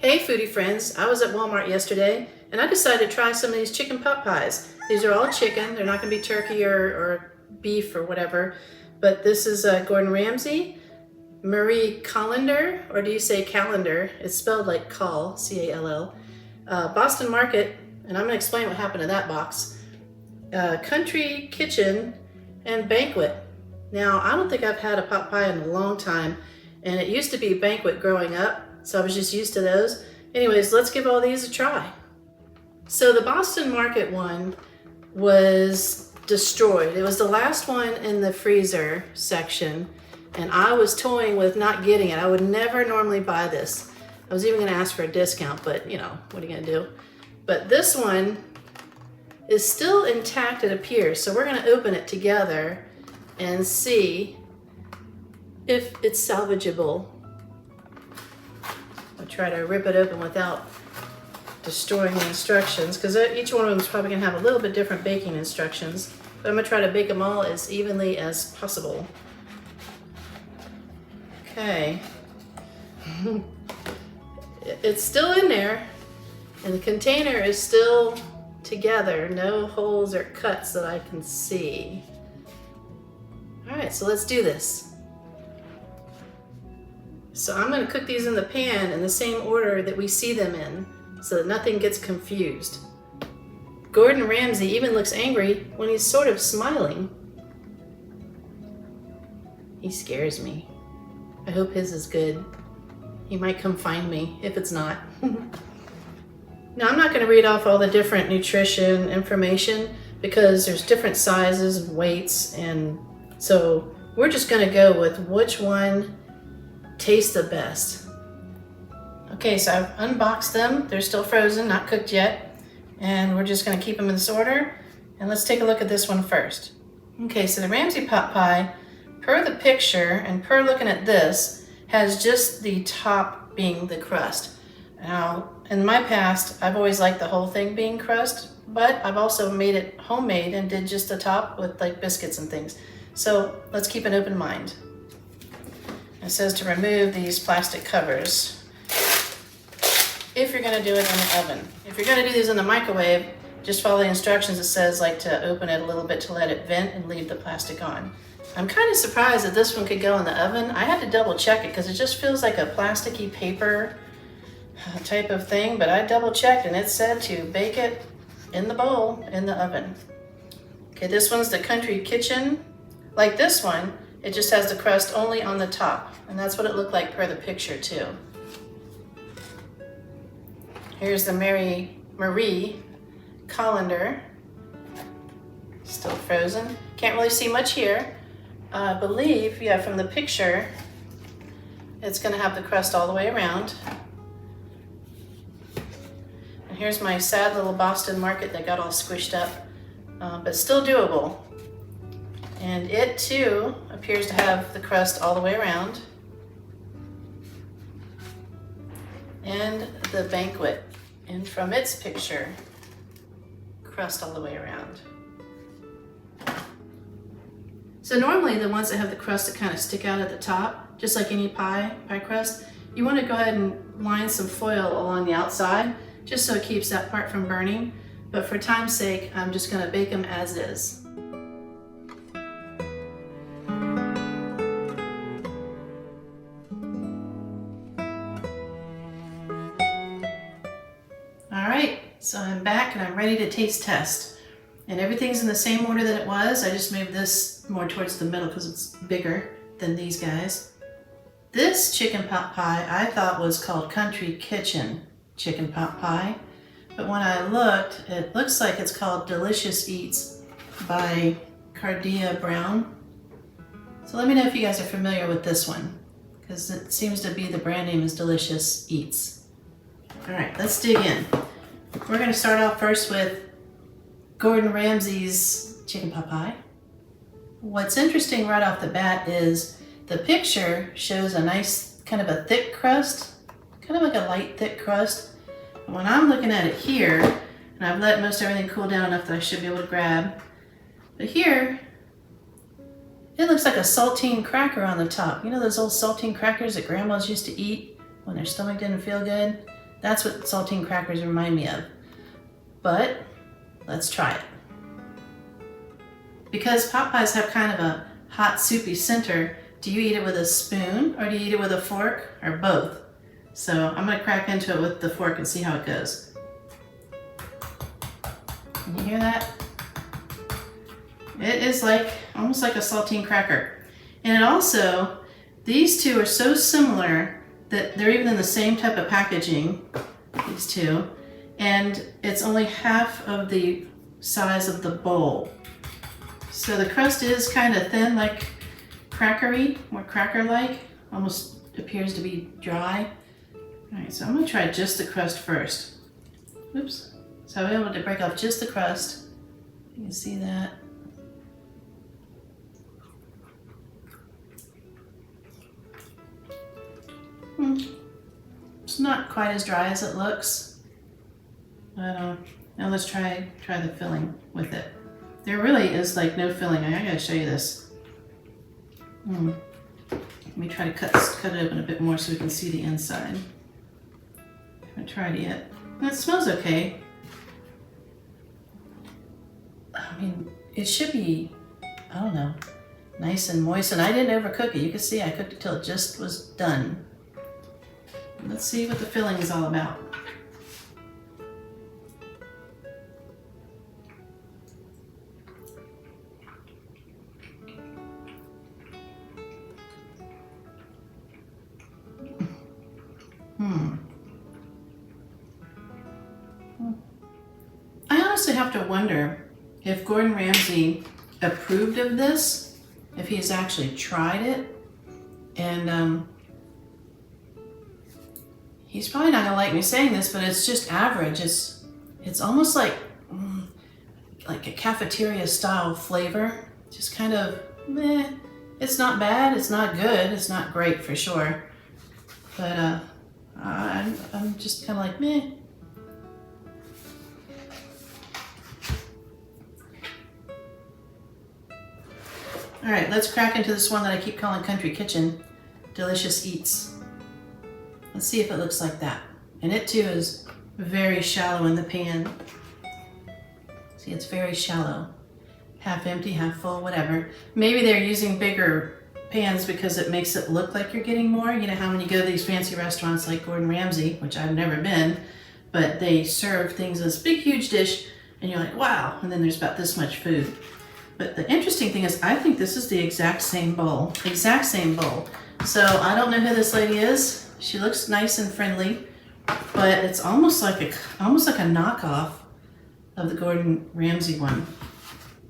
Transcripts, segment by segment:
Hey foodie friends, I was at Walmart yesterday and I decided to try some of these chicken pot pies. These are all chicken, they're not going to be turkey or beef or whatever, but this is Gordon Ramsay, Marie Callender, or do you say calendar? It's spelled like call, C-A-L-L, Boston Market, and I'm going to explain what happened to that box, Country Kitchen, and Banquet. Now, I don't think I've had a pot pie in a long time, and it used to be Banquet growing up, so I was just used to those. Anyways, let's give all these a try. So the Boston Market one was destroyed. It was the last one in the freezer section, and I was toying with not getting it. I would never normally buy this. I was even gonna ask for a discount, but you know, what are you gonna do? But this one is still intact, it appears. So we're gonna open it together and see if it's salvageable. I'll try to rip it open without destroying the instructions, because each one of them is probably going to have a little bit different baking instructions. But I'm going to try to bake them all as evenly as possible. Okay. It's still in there, and the container is still together. No holes or cuts that I can see. All right, so let's do this. So I'm going to cook these in the pan in the same order that we see them in, so that nothing gets confused. Gordon Ramsay even looks angry when he's sort of smiling. He scares me. I hope his is good. He might come find me if it's not. Now, I'm not going to read off all the different nutrition information because there's different sizes and weights, and so we're just going to go with which one tastes the best. Okay, so I've unboxed them. They're still frozen, not cooked yet. And we're just gonna keep them in this order. And let's take a look at this one first. Okay, so the Ramsay pot pie, per the picture and per looking at this, has just the top being the crust. Now, in my past, I've always liked the whole thing being crust, but I've also made it homemade and did just the top with like biscuits and things. So let's keep an open mind. It says to remove these plastic covers if you're going to do it in the oven. If you're going to do these in the microwave, just follow the instructions. It says like to open it a little bit to let it vent and leave the plastic on. I'm kind of surprised that this one could go in the oven. I had to double check it because it just feels like a plasticky paper type of thing, but I double checked and it said to bake it in the bowl in the oven. Okay, this one's the Country Kitchen. Like this one, it just has the crust only on the top, and that's what it looked like per the picture too. Here's the Marie Callender, still frozen. Can't really see much here. I believe, yeah, from the picture, it's gonna have the crust all the way around. And here's my sad little Boston Market that got all squished up, but still doable. And it too appears to have the crust all the way around. And the Banquet, and from its picture, crust all the way around. So normally the ones that have the crust that kind of stick out at the top, just like any pie crust, you want to go ahead and line some foil along the outside, just so it keeps that part from burning. But for time's sake, I'm just going to bake them as is. Alright, so I'm back and I'm ready to taste test. And everything's in the same order that it was. I just moved this more towards the middle because it's bigger than these guys. This chicken pot pie I thought was called Country Kitchen chicken pot pie. But when I looked, it looks like it's called Delicious Eats by Cardia Brown. So let me know if you guys are familiar with this one, because it seems to be the brand name is Delicious Eats. Alright, let's dig in. We're going to start off first with Gordon Ramsay's chicken pot pie. What's interesting right off the bat is the picture shows a nice kind of a thick crust, kind of like a light thick crust. When I'm looking at it here, and I've let most everything cool down enough that I should be able to grab, but here it looks like a saltine cracker on the top. You know those old saltine crackers that grandmas used to eat when their stomach didn't feel good? That's what saltine crackers remind me of. But let's try it. Because pot pies have kind of a hot, soupy center, do you eat it with a spoon or do you eat it with a fork or both? So I'm gonna crack into it with the fork and see how it goes. Can you hear that? It is like, almost like a saltine cracker. And it also, these two are so similar that they're even in the same type of packaging, these two, and it's only half of the size of the bowl. So the crust is kind of thin, like crackery, more cracker-like, almost appears to be dry. All right, so I'm gonna try just the crust first. Oops, so I'm able to break off just the crust. You can see that. It's not quite as dry as it looks, but now let's try the filling with it. There really is like no filling. I gotta show you this. Let me try to cut it open a bit more so we can see the inside. I haven't tried it yet. It smells okay. I mean, it should be, I don't know, nice and moist. And I didn't overcook it. You can see I cooked it till it just was done. Let's see what the filling is all about. I honestly have to wonder if Gordon Ramsay approved of this, if he's actually tried it, and he's probably not gonna like me saying this, but it's just average. It's almost like a cafeteria style flavor. Just kind of meh. It's not bad, it's not good, it's not great for sure. But I'm just kind of like meh. All right, let's crack into this one that I keep calling Country Kitchen, Delicious Eats. Let's see if it looks like that. And it too is very shallow in the pan. See, it's very shallow. Half empty, half full, whatever. Maybe they're using bigger pans because it makes it look like you're getting more. You know how when you go to these fancy restaurants like Gordon Ramsay, which I've never been, but they serve things in this big, huge dish, and you're like, wow, and then there's about this much food. But the interesting thing is, I think this is the exact same bowl. Exact same bowl. So I don't know who this lady is. She looks nice and friendly, but it's almost like a knockoff of the Gordon Ramsay one.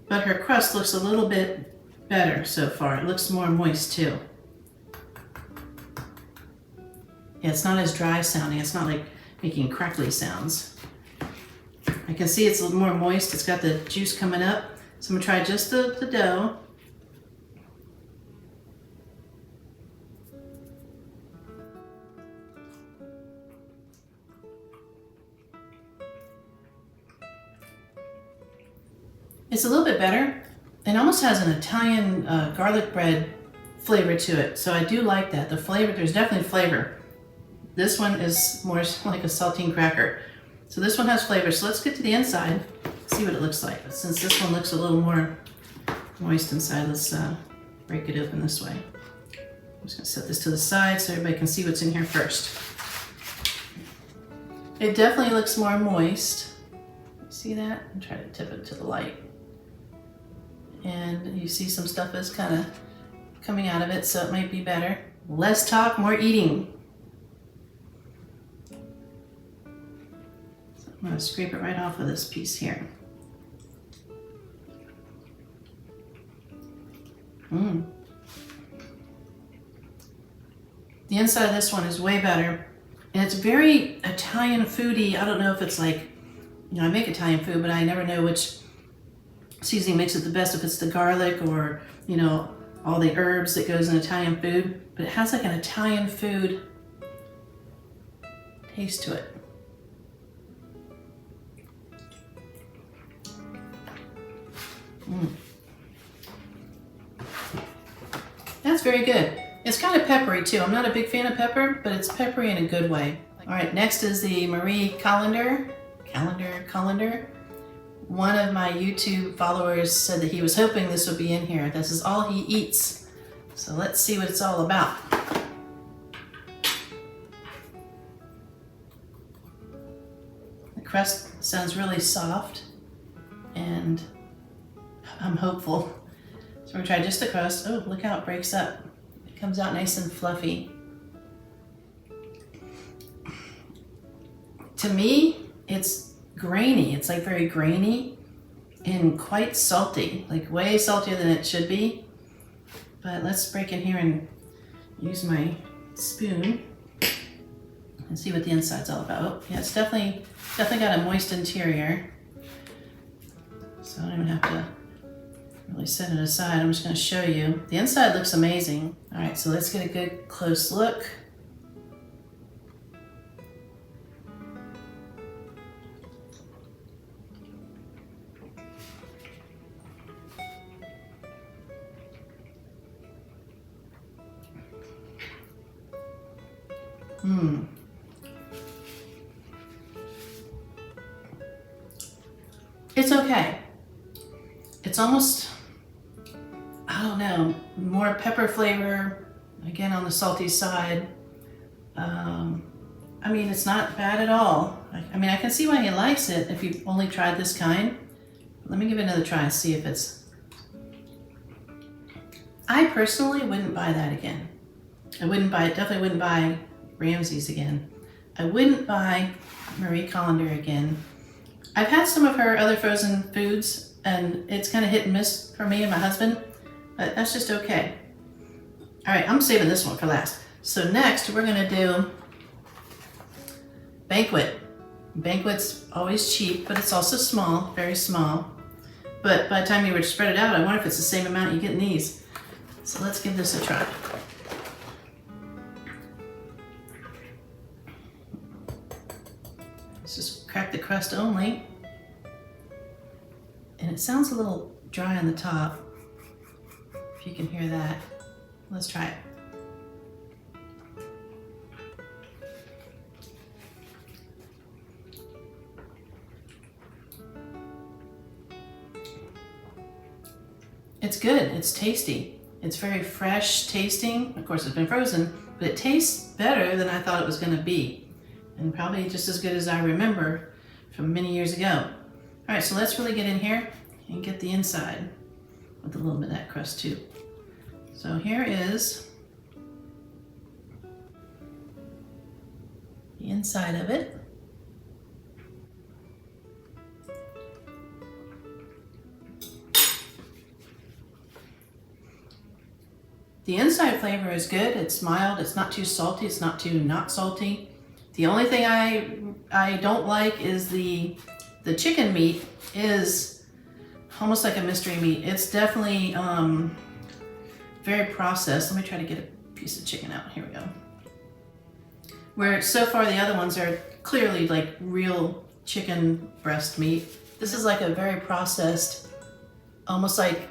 But her crust looks a little bit better so far. It looks more moist too. Yeah, it's not as dry sounding. It's not like making crackly sounds. I can see it's a little more moist. It's got the juice coming up. So I'm gonna try just the dough. It's a little bit better. It almost has an Italian garlic bread flavor to it. So I do like that. The flavor, there's definitely flavor. This one is more like a saltine cracker. So this one has flavor. So let's get to the inside, see what it looks like. Since this one looks a little more moist inside, let's break it open this way. I'm just gonna set this to the side so everybody can see what's in here first. It definitely looks more moist. See that? I'm trying to tip it to the light. And you see some stuff is kind of coming out of it, so it might be better. Less talk, more eating. So I'm gonna scrape it right off of this piece here. The inside of this one is way better. And it's very Italian foody. I don't know if it's like, you know, I make Italian food, but I never know which seasoning makes it the best, if it's the garlic or, you know, all the herbs that goes in Italian food. But it has like an Italian food taste to it. That's very good. It's kind of peppery too. I'm not a big fan of pepper, but it's peppery in a good way. All right, next is the Marie Colander. One of my YouTube followers said that he was hoping this would be in here. This is all he eats. So let's see what it's all about. The crust sounds really soft and I'm hopeful. So we're gonna try just the crust. Oh, look how it breaks up. It comes out nice and fluffy. To me, it's grainy. It's like very grainy and quite salty, like way saltier than it should be. But let's break in here and use my spoon and see what the inside's all about. Yeah, it's definitely got a moist interior. So I don't even have to really set it aside. I'm just going to show you. The inside looks amazing. All right, so let's get a good close look. It's okay. It's almost, I don't know, more pepper flavor, again on the salty side. I mean, it's not bad at all. I mean, I can see why he likes it if you've only tried this kind. Let me give it another try and see if it's... I personally wouldn't buy that again. I wouldn't buy it, definitely wouldn't buy Ramsay's again. I wouldn't buy Marie Colander again. I've had some of her other frozen foods and it's kind of hit and miss for me and my husband, but that's just okay. All right, I'm saving this one for last. So next we're gonna do Banquet. Banquet's always cheap, but it's also small, very small. But by the time you were to spread it out, I wonder if it's the same amount you get in these. So let's give this a try. Let's just crack the crust only. And it sounds a little dry on the top, if you can hear that. Let's try it. It's good, it's tasty. It's very fresh tasting. Of course, it's been frozen, but it tastes better than I thought it was gonna be. And probably just as good as I remember from many years ago. All right, so let's really get in here and get the inside with a little bit of that crust too. So here is the inside of it. The inside flavor is good. It's mild. It's not too salty. It's not too not salty. The only thing I don't like is the chicken meat is almost like a mystery meat. It's definitely very processed. Let me try to get a piece of chicken out. Here we go. Where so far the other ones are clearly like real chicken breast meat. This is like a very processed, almost like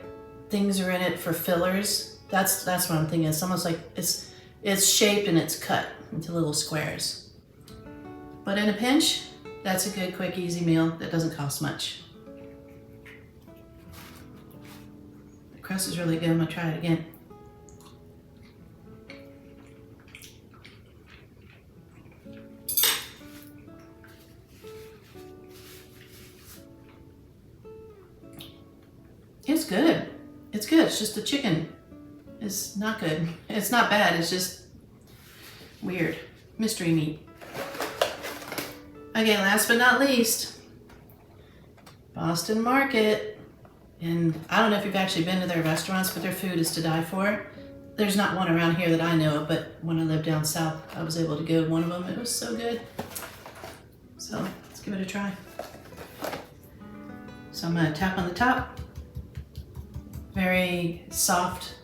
things are in it for fillers. That's what I'm thinking. It's almost like it's shaped and it's cut into little squares. But in a pinch, that's a good, quick, easy meal that doesn't cost much. The crust is really good. I'm gonna try it again. It's good. It's good. It's just the chicken is not good. It's not bad. It's just weird. Mystery meat. Okay, last but not least, Boston Market. And I don't know if you've actually been to their restaurants, but their food is to die for. There's not one around here that I know of, but when I lived down south, I was able to go to one of them. It was so good. So let's give it a try. So I'm gonna tap on the top. Very soft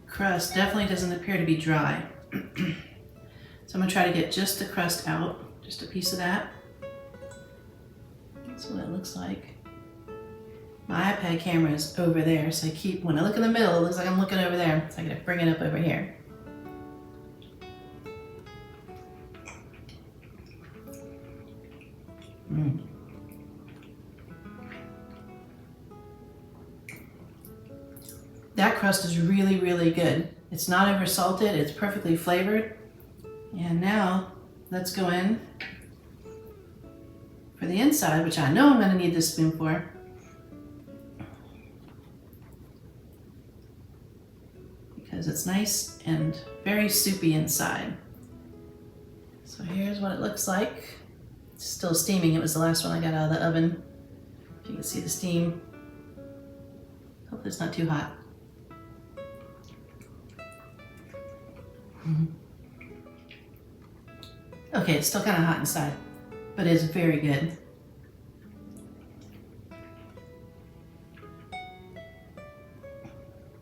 crust. Definitely doesn't appear to be dry. So I'm gonna try to get just the crust out, just a piece of that. That's what it looks like. My iPad camera is over there, so when I look in the middle, it looks like I'm looking over there. So I gotta bring it up over here. Mm. That crust is really, really good. It's not over salted, it's perfectly flavored. And now let's go in for the inside, which I know I'm gonna need this spoon for. Because it's nice and very soupy inside. So here's what it looks like. It's still steaming. It was the last one I got out of the oven. If you can see the steam. Hopefully it's not too hot. Okay, it's still kind of hot inside, but it's very good.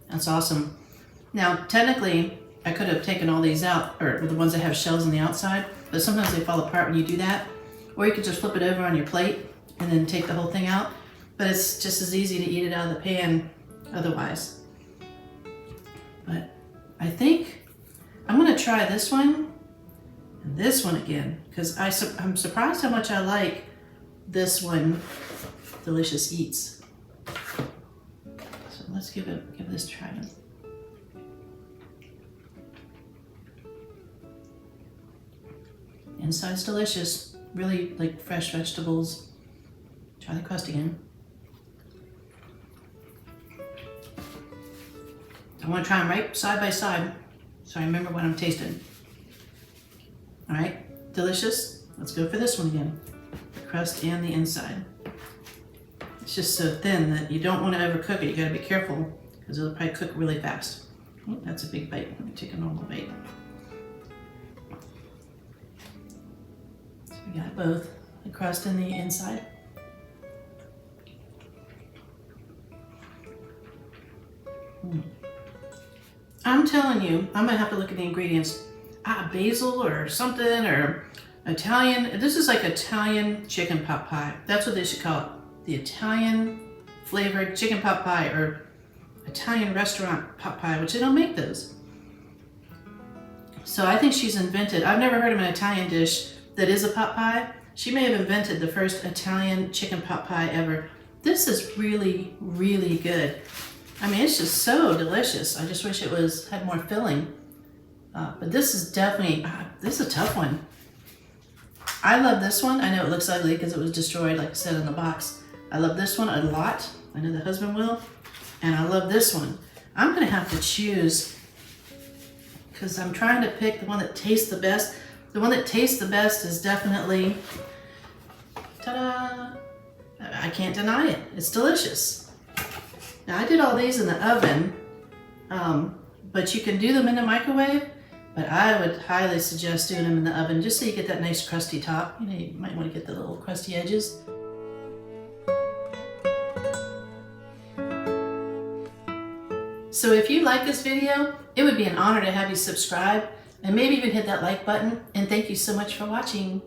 That's awesome. Now, technically, I could have taken all these out, or the ones that have shells on the outside, but sometimes they fall apart when you do that. Or you could just flip it over on your plate and then take the whole thing out. But it's just as easy to eat it out of the pan otherwise. But I think I'm gonna try this one and this one again, because I'm surprised how much I like this one, Delicious Eats. So let's give this a try. Inside's delicious, really like fresh vegetables. Try the crust again. I want to try them right side by side so I remember what I'm tasting. All right, delicious. Let's go for this one again. The crust and the inside. It's just so thin that you don't want to overcook it. You gotta be careful because it'll probably cook really fast. Oh, that's a big bite. Let me take a normal bite. So we got both the crust and the inside. I'm telling you, I'm gonna have to look at the ingredients. Basil or something, or Italian. This is like Italian chicken pot pie. That's what they should call it. The Italian flavored chicken pot pie, or Italian restaurant pot pie, which they don't make those. So I think she's invented, I've never heard of an Italian dish that is a pot pie. She may have invented the first Italian chicken pot pie ever. This is really, really good. I mean, it's just so delicious. I just wish it had more filling. But this is definitely, this is a tough one. I love this one. I know it looks ugly because it was destroyed, like I said, in the box. I love this one a lot. I know the husband will. And I love this one. I'm gonna have to choose because I'm trying to pick the one that tastes the best. The one that tastes the best is definitely, ta-da! I can't deny it. It's delicious. Now I did all these in the oven, but you can do them in the microwave, but I would highly suggest doing them in the oven just so you get that nice crusty top. You know, you might want to get the little crusty edges. So if you like this video, it would be an honor to have you subscribe and maybe even hit that like button. And thank you so much for watching.